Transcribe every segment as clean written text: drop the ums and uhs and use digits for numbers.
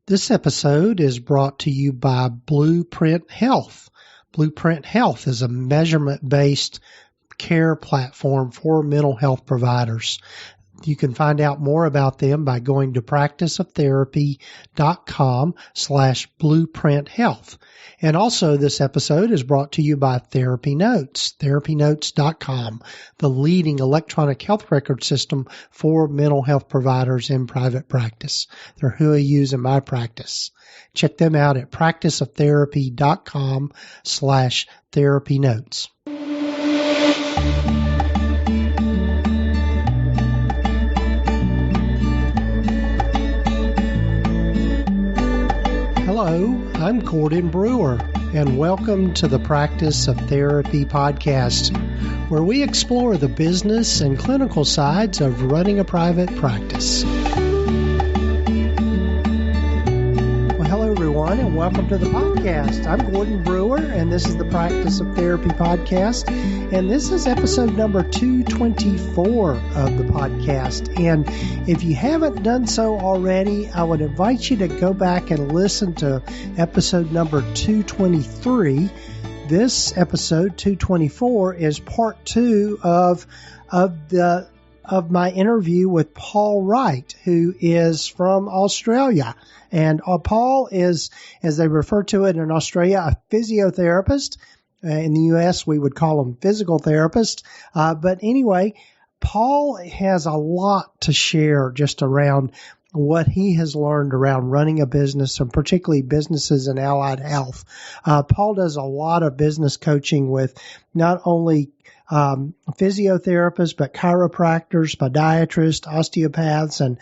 This episode is brought to you by Blueprint Health. Blueprint Health is a measurement-based care platform for mental health providers. You can find out more about them by going to practiceoftherapy.com/blueprinthealth. And also this episode is brought to you by TherapyNotes, therapynotes.com, the leading electronic health record system for mental health providers in private practice. They're who I use in my practice. Check them out at practiceoftherapy.com/therapynotes. Hello, I'm Gordon Brewer, and welcome to the Practice of Therapy podcast, where we explore the business and clinical sides of running a private practice. Well, hello, everyone, and welcome to the podcast. I'm Gordon Brewer, and this is the Practice of Therapy podcast, and this is episode number 224 of the podcast. And if you haven't done so already, I would invite you to go back and listen to episode number 223. This episode 224 is part two of my interview with Paul Wright, who is from Australia. And Paul is, as they refer to it in Australia, a physiotherapist. In the U.S., we would call them physical therapists. But anyway, Paul has a lot to share just around what he has learned around running a business, and particularly businesses in allied health. Paul does a lot of business coaching with not only physiotherapists, but chiropractors, podiatrists, osteopaths, and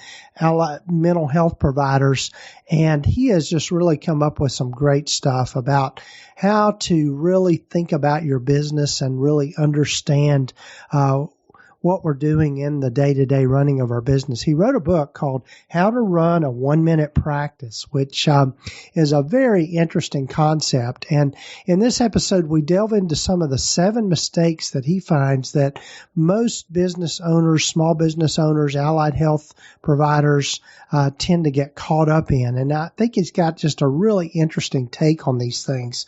mental health providers. And he has just really come up with some great stuff about how to really think about your business and really understand what we're doing in the day-to-day running of our business. He wrote a book called How to Run a 1-Minute Practice, which is a very interesting concept. And in this episode, we delve into some of the 7 mistakes that he finds that most business owners, small business owners, allied health providers tend to get caught up in. And I think he's got just a really interesting take on these things.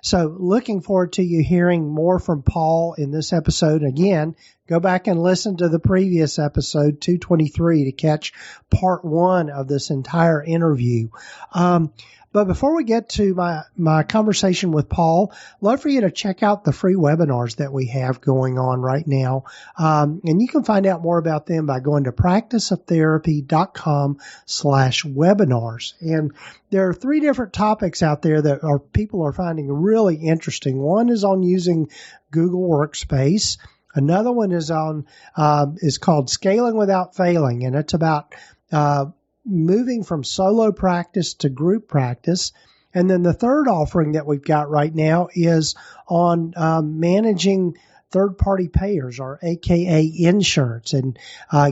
So looking forward to you hearing more from Paul in this episode. Again, go back and listen to the previous episode, 223, to catch part 1 of this entire interview. But before we get to my conversation with Paul, I'd love for you to check out the free webinars that we have going on right now. And you can find out more about them by going to practiceoftherapy.com/webinars. And there are 3 different topics out there that people are finding really interesting. One is on using Google Workspace. Another one is called Scaling Without Failing, and it's about moving from solo practice to group practice. And then the third offering that we've got right now is on managing third-party payers, or AKA insurance, and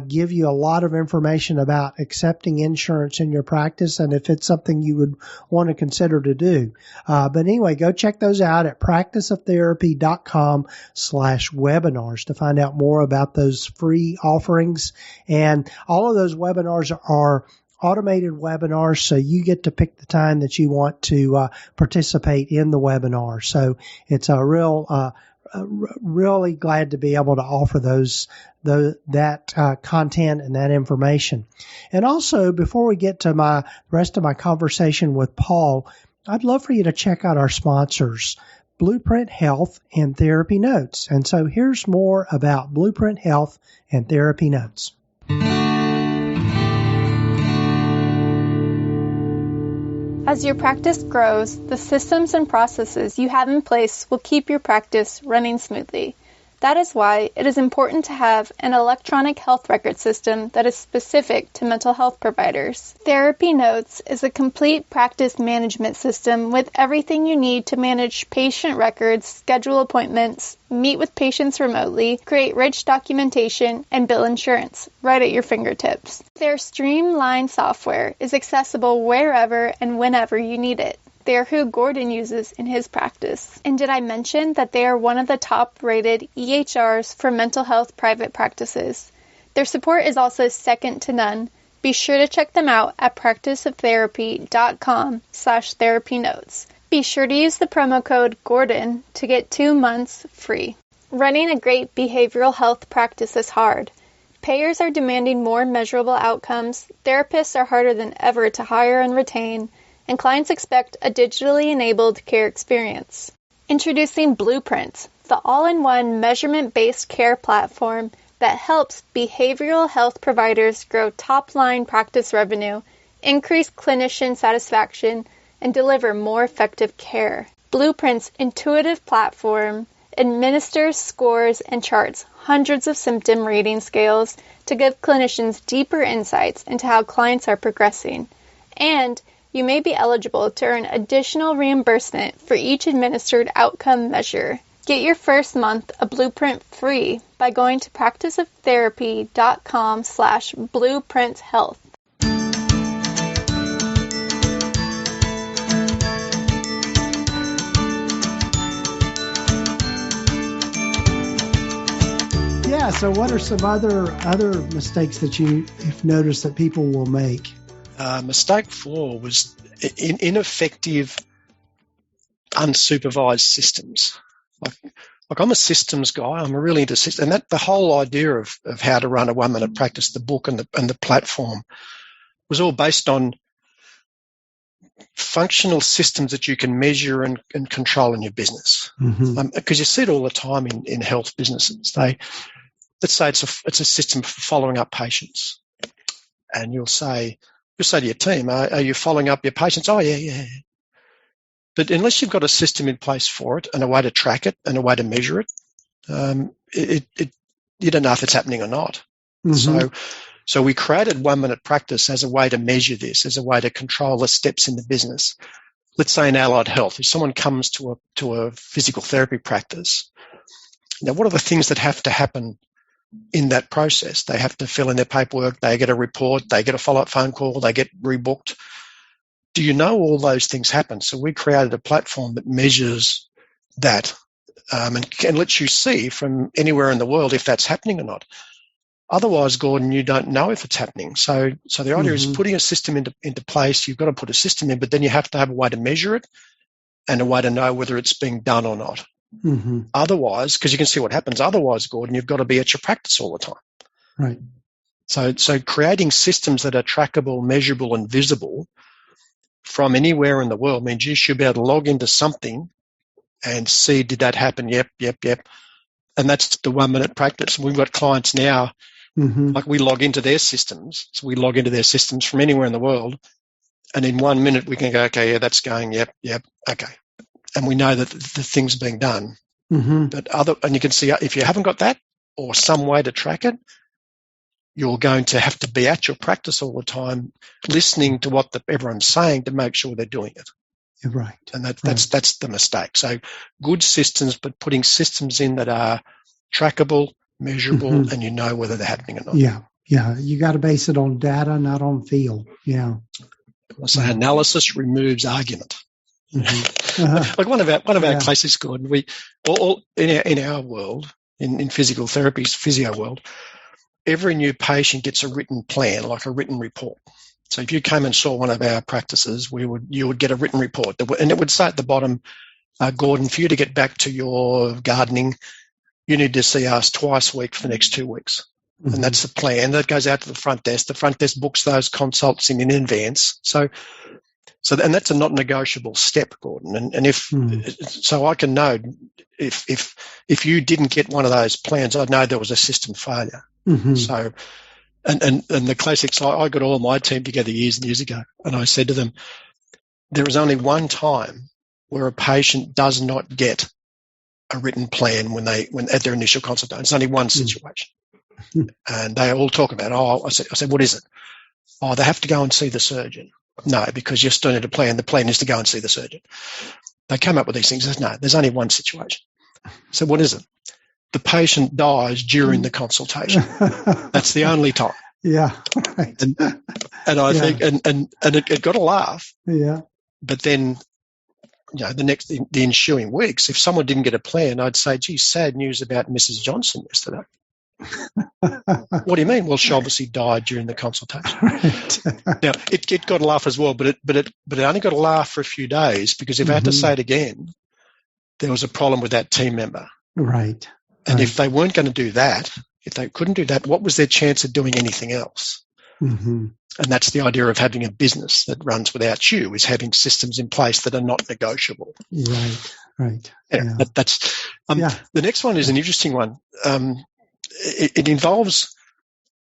give you a lot of information about accepting insurance in your practice and if it's something you would want to consider to do. But anyway, go check those out at practiceoftherapy.com/webinars to find out more about those free offerings. And all of those webinars are automated webinars, so you get to pick the time that you want to participate in the webinar. So it's a really glad to be able to offer that content and that information. And also, before we get to the rest of my conversation with Paul, I'd love for you to check out our sponsors, Blueprint Health and TherapyNotes. And so here's more about Blueprint Health and TherapyNotes. As your practice grows, the systems and processes you have in place will keep your practice running smoothly. That is why it is important to have an electronic health record system that is specific to mental health providers. TherapyNotes is a complete practice management system with everything you need to manage patient records, schedule appointments, meet with patients remotely, create rich documentation, and bill insurance right at your fingertips. Their streamlined software is accessible wherever and whenever you need it. They are who Gordon uses in his practice. And did I mention that they are one of the top-rated EHRs for mental health private practices? Their support is also second to none. be sure to check them out at practiceoftherapy.com/therapynotes. Be sure to use the promo code GORDON to get 2 months free. Running a great behavioral health practice is hard. Payers are demanding more measurable outcomes, therapists are harder than ever to hire and retain, and clients expect a digitally enabled care experience. Introducing Blueprint, the all-in-one measurement-based care platform that helps behavioral health providers grow top-line practice revenue, increase clinician satisfaction, and deliver more effective care. Blueprint's intuitive platform administers, scores, and charts hundreds of symptom rating scales to give clinicians deeper insights into how clients are progressing. And you may be eligible to earn additional reimbursement for each administered outcome measure. Get your first month of Blueprint free by going to practiceoftherapy.com/blueprinthealth. Yeah, so what are some other mistakes that you've noticed that people will make? Mistake 4 was ineffective, unsupervised systems. Like I'm a systems guy. I'm really into systems, and that the whole idea of how to run a 1-minute practice, the book and the platform, was all based on functional systems that you can measure and control in your business. Because you see it all the time in health businesses. Let's say it's a system for following up patients, and you'll say to your team, "Are you following up your patients?" "Oh yeah." But unless you've got a system in place for it and a way to track it and a way to measure it, you don't know if it's happening or not. So we created 1-minute practice as a way to measure this, as a way to control the steps in the business. Let's say in allied health, if someone comes to a physical therapy practice, now what are the things that have to happen in that process? They have to fill in their paperwork, they get a report, they get a follow-up phone call, they get rebooked. Do you know all those things happen? So we created a platform that measures that and lets you see from anywhere in the world if that's happening or not. Otherwise, Gordon, you don't know if it's happening. So the idea is putting a system into place. You've got to put a system in, but then you have to have a way to measure it and a way to know whether it's being done or not. Otherwise, because you can see what happens. Otherwise, Gordon, you've got to be at your practice all the time. Right. So creating systems that are trackable, measurable, and visible from anywhere in the world means you should be able to log into something and see, did that happen? Yep. And that's the 1-minute practice. We've got clients now, like we log into their systems. So we log into their systems from anywhere in the world. And in 1 minute, we can go, okay, yeah, that's going, yep, okay. And we know that the thing's being done. But and you can see if you haven't got that or some way to track it, you're going to have to be at your practice all the time, listening to what everyone's saying to make sure they're doing it. You're right. And that's the mistake. So good systems, but putting systems in that are trackable, measurable, and you know whether they're happening or not. Yeah. You got to base it on data, not on feel. Yeah. So analysis removes argument. Like one of our classics, Gordon, we all in our world, in physical therapy's physio world, every new patient gets a written plan, like a written report. So if you came and saw one of our practices, you would get a written report, and it would say at the bottom, Gordon, for you to get back to your gardening, you need to see us twice a week for the next 2 weeks. And that's the plan that goes out to the front desk. The front desk books those consults in advance. So that's a not negotiable step, Gordon. And so I can know if you didn't get one of those plans, I'd know there was a system failure. So, and the classics, I got all my team together years and years ago, and I said to them, there is only one time where a patient does not get a written plan when at their initial consultation. It's only one situation. And they all talk about, I said, what is it? Oh, they have to go and see the surgeon. No, because you still need a plan. The plan is to go and see the surgeon. They come up with these things. No, there's only one situation. So what is it? The patient dies during the consultation. That's the only time. Yeah. Right. And I think, and it got a laugh. Yeah. But then, the ensuing weeks, if someone didn't get a plan, I'd say, gee, sad news about Mrs. Johnson yesterday. What do you mean? Well, she obviously died during the consultation. Right. Now, it got a laugh as well, but it only got a laugh for a few days, because if I had to say it again, there was a problem with that team member. Right. And if they weren't going to do that, if they couldn't do that, what was their chance of doing anything else? Mm-hmm. And that's the idea of having a business that runs without you, is having systems in place that are not negotiable. Right. Yeah. That's the next one is an interesting one. It involves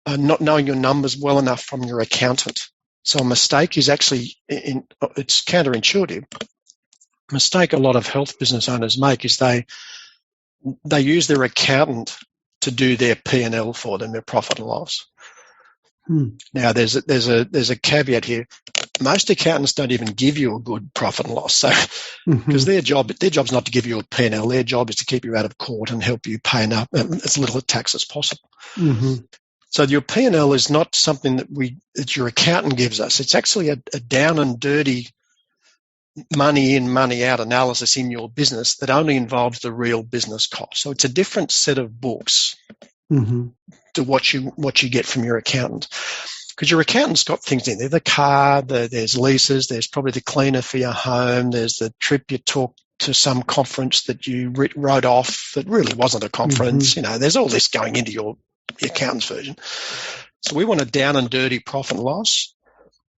not knowing your numbers well enough from your accountant. So a mistake is actually, it's counterintuitive. A mistake a lot of health business owners make is they use their accountant to do their P&L for them, their profit and loss. Now, there's a caveat here. Most accountants don't even give you a good profit and loss, so because their job's not to give you a P&L. Their job is to keep you out of court and help you pay as little tax as possible. So your P&L is not something that your accountant gives us. It's actually a down and dirty money in, money out analysis in your business that only involves the real business cost. So it's a different set of books to what you get from your accountant. Because your accountant's got things in there, the car, there's leases, there's probably the cleaner for your home, there's the trip you took to some conference that you wrote off that really wasn't a conference. There's all this going into your accountant's version. So we want a down and dirty profit and loss,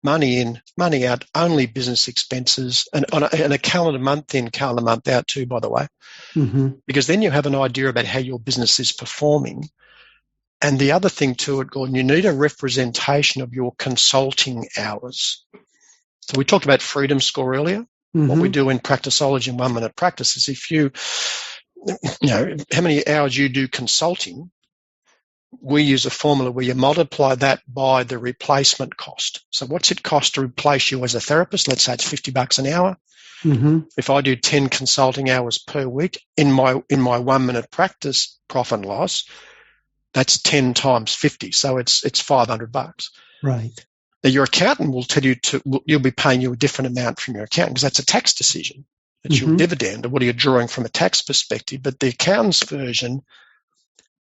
money in, money out, only business expenses, and a calendar month in, calendar month out too, by the way, because then you have an idea about how your business is performing. And the other thing to it, Gordon, you need a representation of your consulting hours. So we talked about freedom score earlier. What we do in Practiceology and 1 Minute Practice is if you how many hours you do consulting, we use a formula where you multiply that by the replacement cost. So what's it cost to replace you as a therapist? Let's say it's $50 an hour. If I do 10 consulting hours per week in my 1 minute practice profit and loss, that's 10 times 50. So it's $500. Right. Now your accountant will tell you you'll be paying you a different amount from your accountant, because that's a tax decision. It's your dividend, or what are you drawing from a tax perspective. But the accountant's version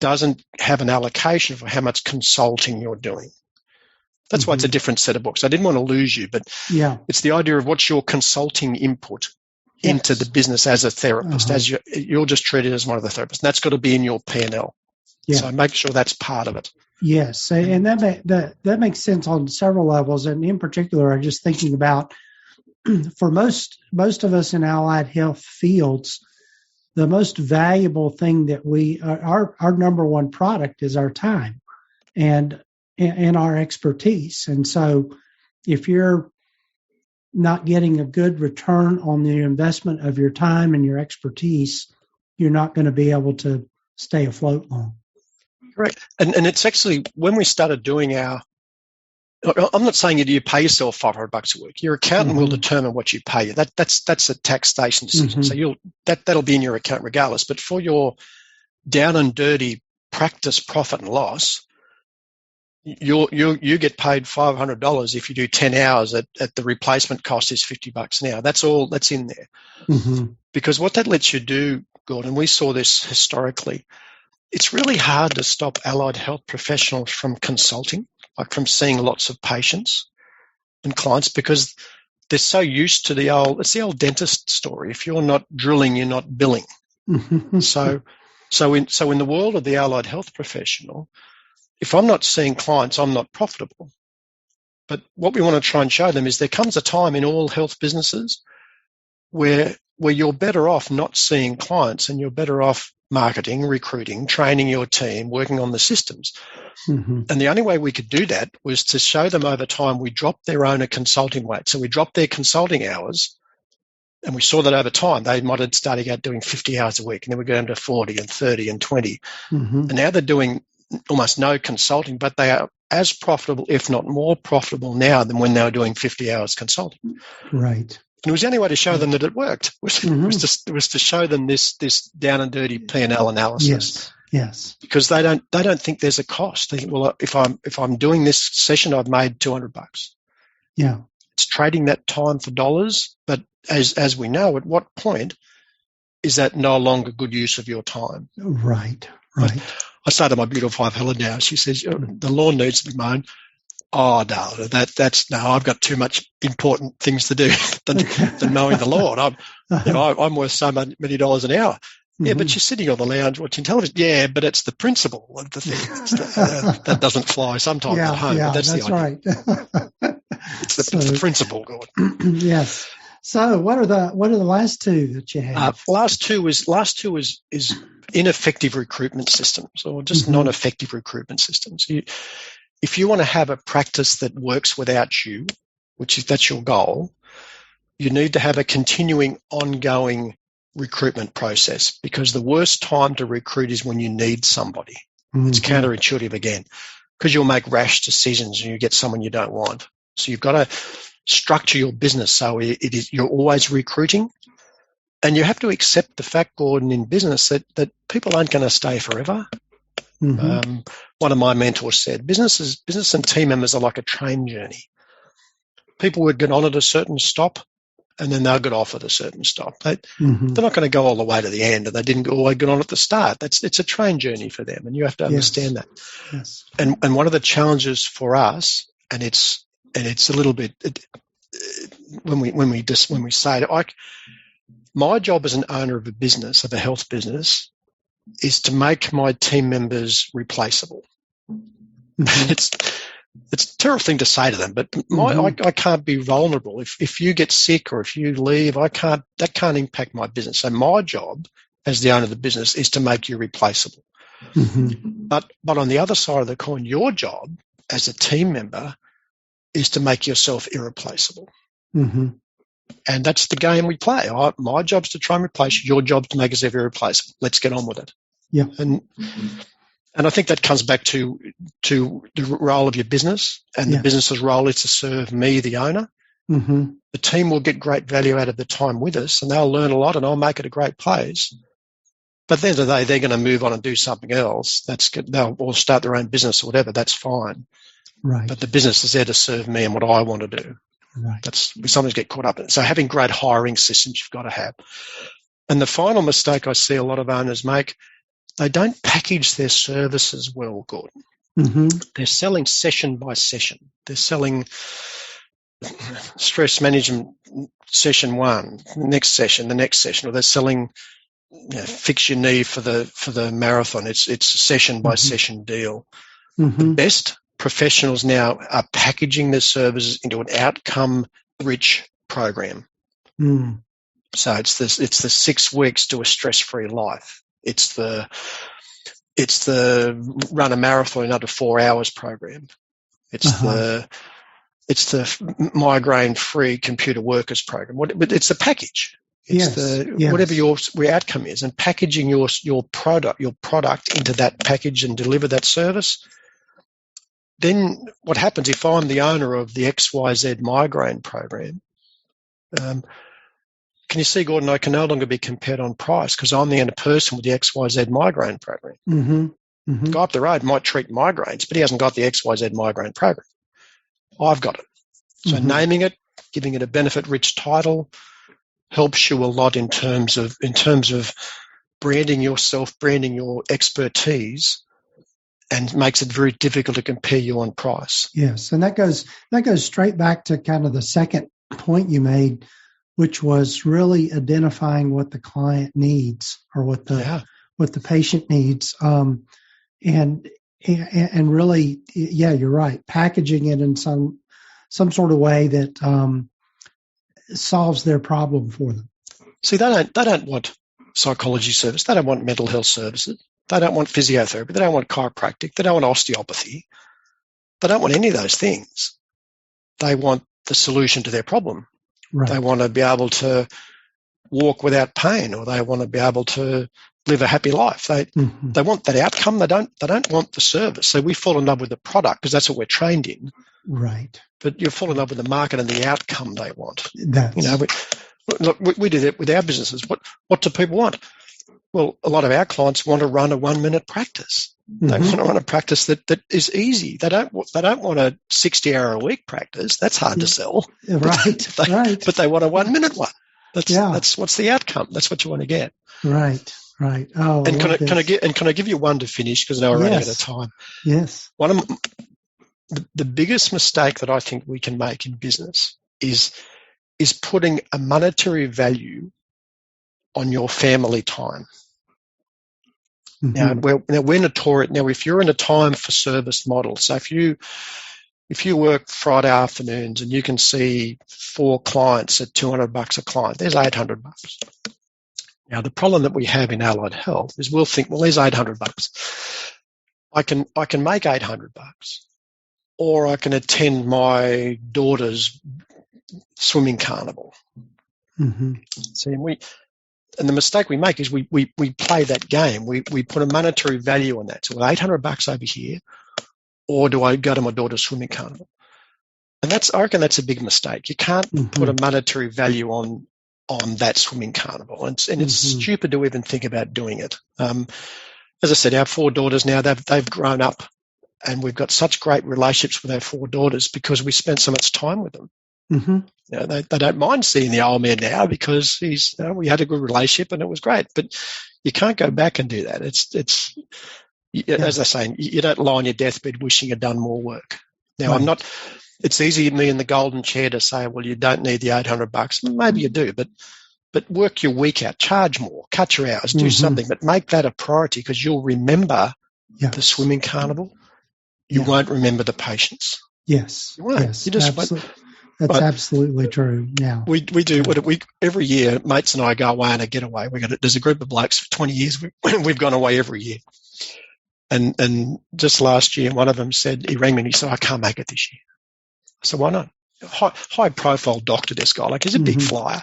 doesn't have an allocation for how much consulting you're doing. That's why it's a different set of books. I didn't want to lose you, but it's the idea of what's your consulting input into the business as a therapist, as you're just treated as one of the therapists. And that's got to be in your P&L. Yeah. So make sure that's part of it. Yes, and that makes sense on several levels. And in particular, I'm just thinking about for most of us in allied health fields, the most valuable thing that our number one product is our time and our expertise. And so if you're not getting a good return on the investment of your time and your expertise, you're not going to be able to stay afloat long. Correct. And it's actually, when we started doing I'm not saying you pay yourself $500 a week. Your accountant will determine what you pay you. That's a taxation decision. So that'll be in your account regardless. But for your down and dirty practice profit and loss, you get paid $500 if you do 10 hours at the replacement cost is $50 an hour. That's all that's in there. Because what that lets you do, Gordon, we saw this historically. It's really hard to stop allied health professionals from consulting, like from seeing lots of patients and clients, because they're so used to it's the old dentist story. If you're not drilling, you're not billing. So in the world of the allied health professional, if I'm not seeing clients, I'm not profitable. But what we want to try and show them is there comes a time in all health businesses where you're better off not seeing clients, and you're better off marketing, recruiting, training your team, working on the systems. And the only way we could do that was to show them over time we dropped their owner consulting rate. So we dropped their consulting hours, and we saw that over time they might have started out doing 50 hours a week, and then we go down to 40 and 30 and 20. And now they're doing almost no consulting, but they are as profitable, if not more profitable now than when they were doing 50 hours consulting. Right. And it was the only way to show them that it worked was to show them this down and dirty P&L analysis. Yes. Because they don't think there's a cost. They think, well, if I'm doing this session, I've made $200. Yeah. It's trading that time for dollars, but as we know, at what point is that no longer good use of your time? Right. Right. I say to my beautiful wife Helen now, she says, the lawn needs to be mown. Oh, no, I've got too much important things to do than mowing the lawn. I'm worth so many dollars an hour. Mm-hmm. Yeah, but you're sitting on the lounge watching television. Yeah, but it's the principle of the thing. That doesn't fly sometimes at home. Yeah, but that's the idea. Right. It's the principle, Gordon. Yes. So what are the last two that you have? Last two is ineffective recruitment systems, or just non-effective recruitment systems. If you want to have a practice that works without you, that's your goal, you need to have a continuing, ongoing recruitment process, because the worst time to recruit is when you need somebody. Mm-hmm. It's counterintuitive again, because you'll make rash decisions and you get someone you don't want. So you've got to structure your business so you're always recruiting. And you have to accept the fact, Gordon, in business that people aren't going to stay forever. Mm-hmm. One of my mentors said, business and team members are like a train journey. People would get on at a certain stop, and then they'll get off at a certain stop. They're not going to go all the way to the end, and they didn't always get on at the start. It's a train journey for them, and you have to understand that. Yes. And one of the challenges for us, and it's a little bit when we say it, my job as an owner of a business, of a health business, is to make my team members replaceable. Mm-hmm. It's a terrible thing to say to them, but I can't be vulnerable. If you get sick or if you leave, that can't impact my business. So my job as the owner of the business is to make you replaceable. Mm-hmm. But on the other side of the coin, your job as a team member is to make yourself irreplaceable. Mm-hmm. And that's the game we play. My job's to try and replace you. Your job's to make us irreplaceable. Let's get on with it. Yeah. And I think that comes back to the role of your business, and the business's role is to serve me, the owner. Mm-hmm. The team will get great value out of the time with us, and they'll learn a lot, and I'll make it a great place. But at the end of the day, they're going to move on and do something else. That's good. They'll start their own business or whatever. That's fine. Right. But the business is there to serve me and what I want to do. Right. We sometimes get caught up in it. So having great hiring systems, you've got to have. And the final mistake I see a lot of owners make, they don't package their services well, Gordon. Mm-hmm. They're selling session by session. They're selling stress management session one, the next session, or they're selling fix your knee for the marathon. It's a session by session deal. Mm-hmm. The best professionals now are packaging their services into an outcome-rich program. Mm. So it's the 6 weeks to a stress-free life. It's the run a marathon in under 4 hours program. It's the migraine-free computer workers program. But it's the package. It's whatever your outcome is, and packaging your product into that package and deliver that service. Then what happens if I'm the owner of the XYZ migraine program? Can you see, Gordon, I can no longer be compared on price because I'm the only person with the XYZ migraine program. Mm-hmm. Mm-hmm. The guy up the road might treat migraines, but he hasn't got the XYZ migraine program. I've got it. So naming it, giving it a benefit-rich title helps you a lot in terms of branding yourself, branding your expertise, and makes it very difficult to compare you on price. Yes, and that goes straight back to kind of the second point you made, which was really identifying what the client needs or what the patient needs, and really, you're right, packaging it in some sort of way that solves their problem for them. See, they don't want psychology service. They don't want mental health services. They don't want physiotherapy. They don't want chiropractic. They don't want osteopathy. They don't want any of those things. They want the solution to their problem. Right. They want to be able to walk without pain, or they want to be able to live a happy life. They want that outcome. They don't want the service. So we fall in love with the product because that's what we're trained in. Right. But you fall in love with the market and the outcome they want. Look, we do that with our businesses. What do people want? Well, a lot of our clients want to run a 1-minute practice. They want to run a practice that is easy. They don't want a 60-hour-a-week practice. That's hard to sell. Right. But they want a 1-minute one. That's what's the outcome. That's what you want to get. Right. Right. Oh, and can I give you one to finish, because now we're running out of time. Yes. One of the biggest mistake that I think we can make in business is putting a monetary value on your family time. Mm-hmm. Now we're notorious. Now, if you're in a time for service model, so if you work Friday afternoons and you can see 4 clients at $200 a client, there's $800. Now, the problem that we have in allied health is we'll think, well, there's $800. I can make $800, or I can attend my daughter's swimming carnival. Mm-hmm. See, and the mistake we make is we play that game. We put a monetary value on that. So with $800 over here, or do I go to my daughter's swimming carnival? And I reckon that's a big mistake. You can't put a monetary value on that swimming carnival, and it's stupid to even think about doing it. As I said, our 4 daughters now, they've grown up, and we've got such great relationships with our 4 daughters because we spent so much time with them. Mm-hmm. You know, they don't mind seeing the old man now because we had a good relationship and it was great. But you can't go back and do that. It's as I say, you don't lie on your deathbed wishing you'd done more work. Now, right. It's easy me in the golden chair to say, well, you don't need the $800. Maybe you do, but work your week out, charge more, cut your hours, do something, but make that a priority, because you'll remember the swimming carnival. You won't remember the patients. Yes. You won't. Yes. You just That's absolutely true. Yeah. We do every year. Mates and I go away on a getaway. There's a group of blokes for 20 years. We've gone away every year. And just last year, one of them said, he rang me and he said, I can't make it this year. I said, why not? High profile doctor, this guy. Like, he's a big flyer.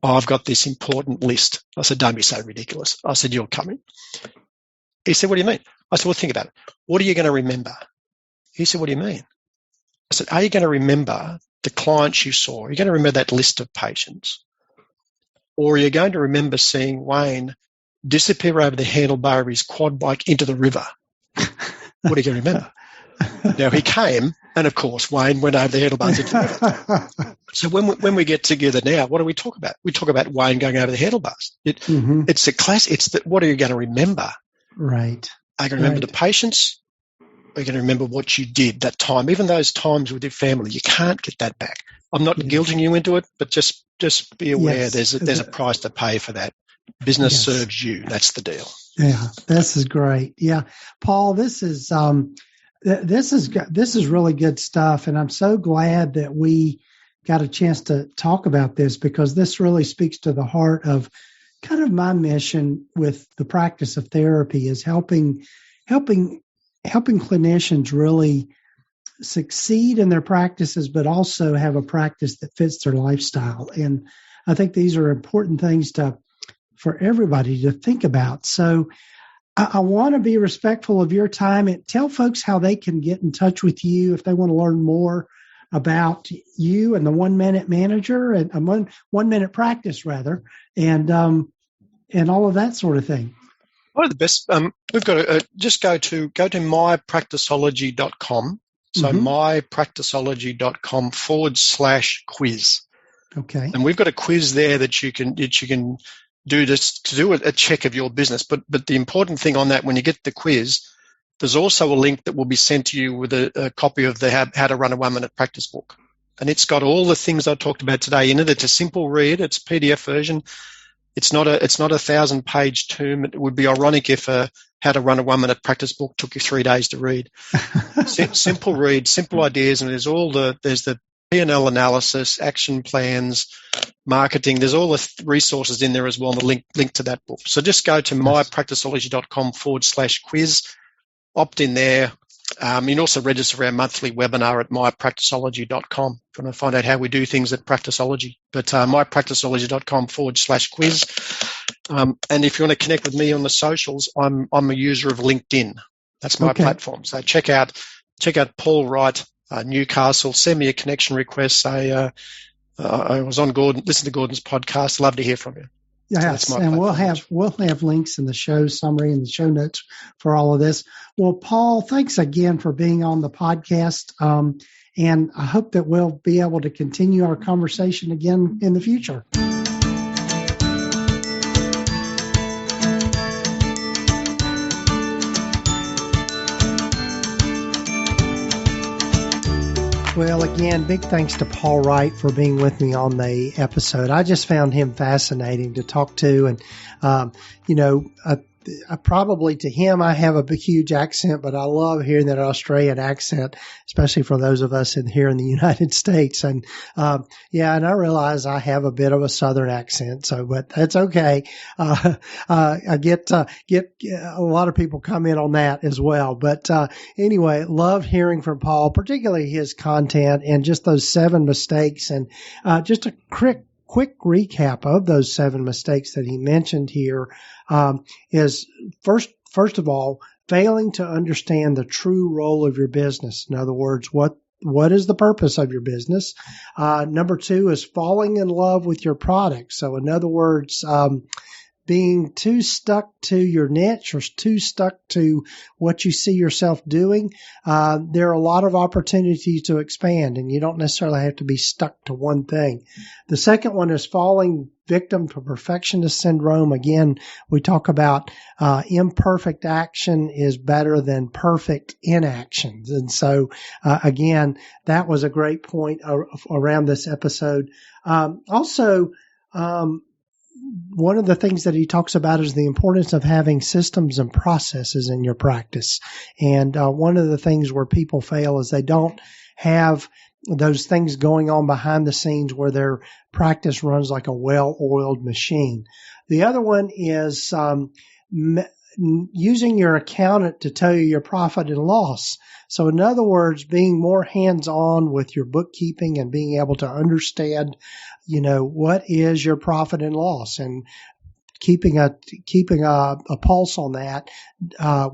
Oh, I've got this important list. I said, don't be so ridiculous. I said, you're coming. He said, what do you mean? I said, well, think about it. What are you going to remember? He said, what do you mean? I said, are you going to remember the clients you saw? Are you going to remember that list of patients? Or are you going to remember seeing Wayne disappear over the handlebar of his quad bike into the river? What are you going to remember? Now, he came, and of course, Wayne went over the handlebars into the river. So when we get together now, what do we talk about? We talk about Wayne going over the handlebars. It's a class. What are you going to remember? Right. Are you going to remember the patients? Are you going to remember what you did that time? Even those times with your family, you can't get that back. I'm not guilting you into it, but just be aware there's a price to pay for that. Business serves you. That's the deal. Yeah, this is great. Yeah, Paul, this is really good stuff, and I'm so glad that we got a chance to talk about this, because this really speaks to the heart of kind of my mission with the practice of therapy, is helping clinicians really succeed in their practices, but also have a practice that fits their lifestyle. And I think these are important things for everybody to think about. So I want to be respectful of your time, and tell folks how they can get in touch with you if they want to learn more about you and the 1 Minute Manager and 1 Minute Practice, rather, and all of that sort of thing. One of the best, we've got to just go to mypracticology.com. So mypracticology.com/quiz. Okay. And we've got a quiz there that you can do to do a check of your business. But the important thing on that, when you get the quiz, there's also a link that will be sent to you with a copy of the How to Run a 1 Minute Practice book. And it's got all the things I talked about today in it. It's a simple read. It's a PDF version. It's not a 1,000-page tome. It would be ironic if How to Run a 1 Minute Practice book took you 3 days to read. Simple read, simple ideas, and there's the P&L analysis, action plans, marketing. There's all the resources in there as well, and the link to that book. So just go to mypracticology.com/quiz, opt in there. You can also register for our monthly webinar at mypracticology.com if you want to find out how we do things at Practicology. But mypracticology.com/quiz. And if you want to connect with me on the socials, I'm a user of LinkedIn. That's my platform. So check out Paul Wright, Newcastle. Send me a connection request. Say I was on listen to Gordon's podcast. Love to hear from you. Yes, so and we'll have links in the show summary and the show notes for all of this. Well, Paul, thanks again for being on the podcast, and I hope that we'll be able to continue our conversation again in the future. Well, again, big thanks to Paul Wright for being with me on the episode. I just found him fascinating to talk to. And, probably to him, I have a huge accent, but I love hearing that Australian accent, especially for those of us here in the United States. And, and I realize I have a bit of a Southern accent, but that's okay. I get a lot of people comment on that as well. But, anyway, love hearing from Paul, particularly his content and just those 7 mistakes and, just a quick recap of those 7 mistakes that he mentioned here is first of all, failing to understand the true role of your business. In other words, what is the purpose of your business? Number 2 is falling in love with your product. So in other words, being too stuck to your niche or too stuck to what you see yourself doing, there are a lot of opportunities to expand, and you don't necessarily have to be stuck to one thing. The second one is falling victim to perfectionist syndrome. Again, we talk about imperfect action is better than perfect inaction. And so, again, that was a great point around this episode. One of the things that he talks about is the importance of having systems and processes in your practice. And one of the things where people fail is they don't have those things going on behind the scenes where their practice runs like a well-oiled machine. The other one is using your accountant to tell you your profit and loss. So in other words, being more hands-on with your bookkeeping and being able to understand, what is your profit and loss, and keeping a pulse on that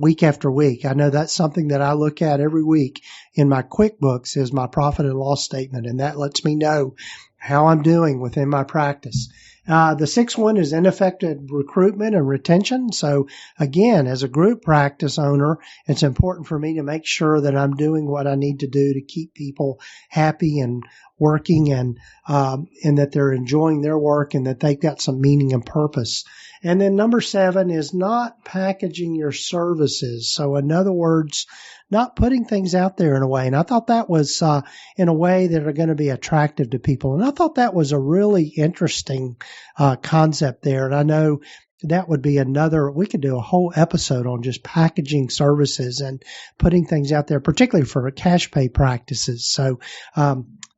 week after week. I know that's something that I look at every week in my QuickBooks is my profit and loss statement, and that lets me know how I'm doing within my practice. The 6th one is ineffective recruitment and retention. So again, as a group practice owner, it's important for me to make sure that I'm doing what I need to do to keep people happy and working and that they're enjoying their work and that they've got some meaning and purpose. And then number 7 is not packaging your services. So in other words, not putting things out there in a way. And I thought that was in a way that are going to be attractive to people. And I thought that was a really interesting concept there. And I know that would be we could do a whole episode on just packaging services and putting things out there, particularly for cash pay practices. So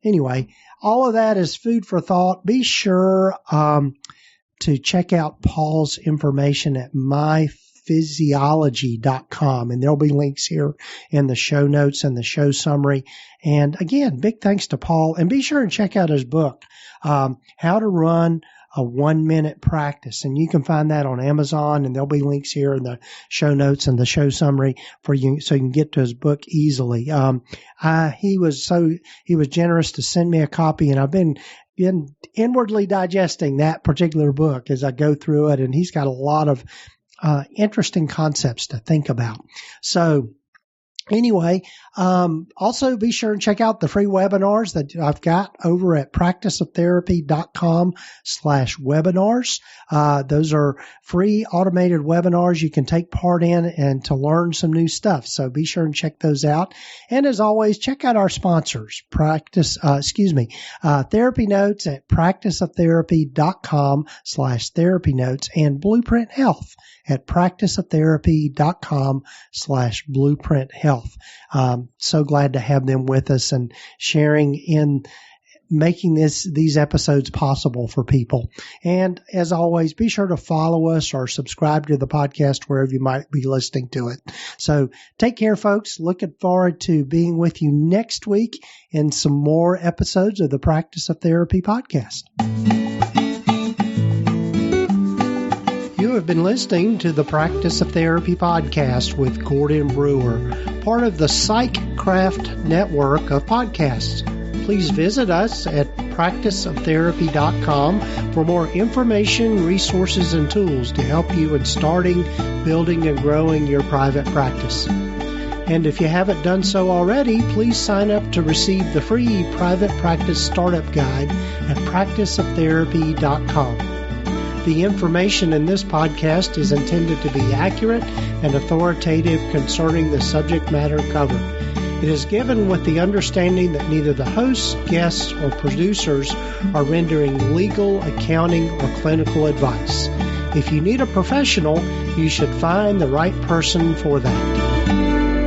anyway, all of that is food for thought. Be sure to check out Paul's information at myphysiology.com, and there'll be links here in the show notes and the show summary. And again, big thanks to Paul, and be sure and check out his book, How to Run a 1-Minute Practice. And you can find that on Amazon, and there'll be links here in the show notes and the show summary for you, so you can get to his book easily. He was generous to send me a copy, and I've been inwardly digesting that particular book as I go through it. And he's got a lot of interesting concepts to think about. So anyway, also be sure and check out the free webinars that I've got over at practiceoftherapy.com/webinars. Those are free automated webinars you can take part in and to learn some new stuff. So be sure and check those out. And as always, check out our sponsors, TherapyNotes at practiceoftherapy.com/TherapyNotes and Blueprint Health at practiceoftherapy.com/Blueprint Health. So glad to have them with us and sharing in making these episodes possible for people. And as always, be sure to follow us or subscribe to the podcast wherever you might be listening to it. So take care, folks. Looking forward to being with you next week in some more episodes of the Practice of Therapy podcast. You have been listening to the Practice of Therapy podcast with Gordon Brewer, part of the PsychCraft network of podcasts. Please visit us at practiceoftherapy.com for more information, resources, and tools to help you in starting, building, and growing your private practice. And if you haven't done so already, please sign up to receive the free Private Practice Startup Guide at practiceoftherapy.com. The information in this podcast is intended to be accurate and authoritative concerning the subject matter covered. It is given with the understanding that neither the hosts, guests, or producers are rendering legal, accounting, or clinical advice. If you need a professional, you should find the right person for that.